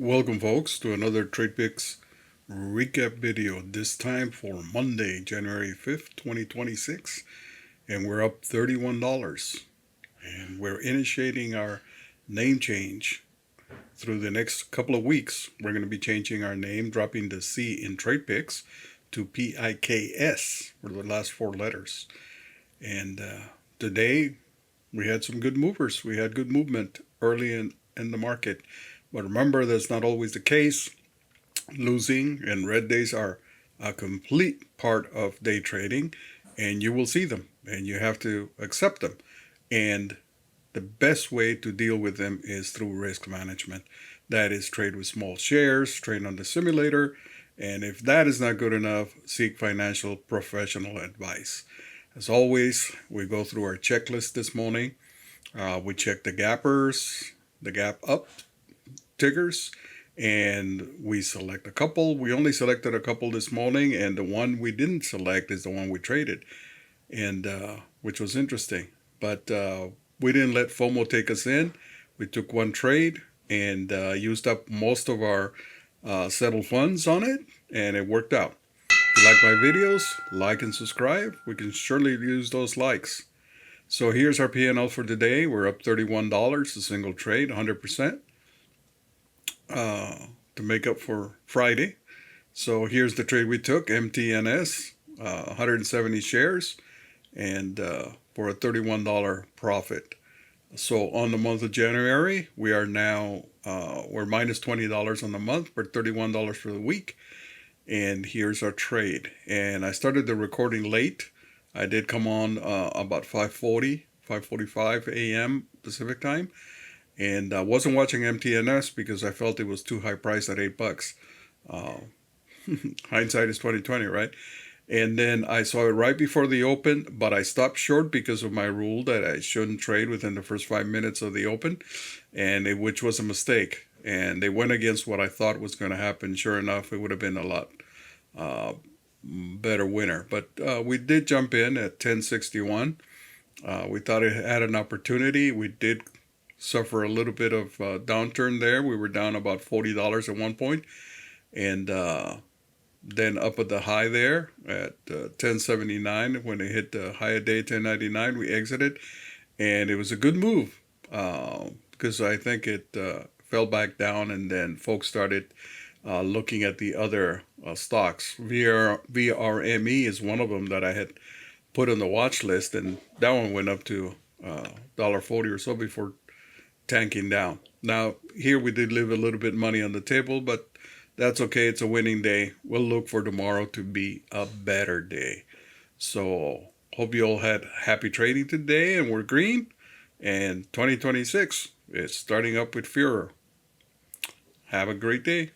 Welcome folks to another TradePicks recap video, this time for Monday, January 5th, 2026, and we're up $31 and we're initiating our name change through the next couple of weeks. We're going to be changing our name, dropping the C in TradePicks to PIKS for the last four letters. And today we had some good movers. We had good movement early in the market. But remember, that's not always the case. Losing and red days are a complete part of day trading, and you will see them, and you have to accept them. And the best way to deal with them is through risk management. That is, trade with small shares, trade on the simulator, and if that is not good enough, seek financial professional advice. As always, we go through our checklist this morning. We check the gappers, the gap up tickers, and we select a couple. We only selected a couple this morning, and the one we didn't select is the one we traded, and which was interesting. But we didn't let FOMO take us in. We took one trade and used up most of our settled funds on it, and it worked out. If you like my videos, like and subscribe. We can surely use those likes. So here's our P&L for today. We're up $31, a single trade, 100%. To make up for Friday. So here's the trade we took, MNTS, 170 shares, and for a $31 profit. So on the month of January, we are now, we're minus $20 on the month, but $31 for the week. And here's our trade. And I started the recording late. I did come on about 5:45 a.m. Pacific time. And I wasn't watching MNTS because I felt it was too high priced at $8. Hindsight is 20/20, right? And then I saw it right before the open, but I stopped short because of my rule that I shouldn't trade within the first 5 minutes of the open, which was a mistake. And they went against what I thought was going to happen. Sure enough, it would have been a lot better winner. But we did jump in at 1061. We thought it had an opportunity. We did suffer a little bit of downturn there. We were down about $40 at one point, and then up at the high there at 1079 when it hit the high of day 1099, we exited, and it was a good move because I think it fell back down, and then folks started looking at the other stocks. VRME is one of them that I had put on the watch list, and that one went up to $1.40 or so before tanking down. Now here we did leave a little bit money on the table, but that's okay. It's a winning day. We'll look for tomorrow to be a better day. So hope you all had happy trading today, and we're green, and 2026 is starting up with furor. Have a great day.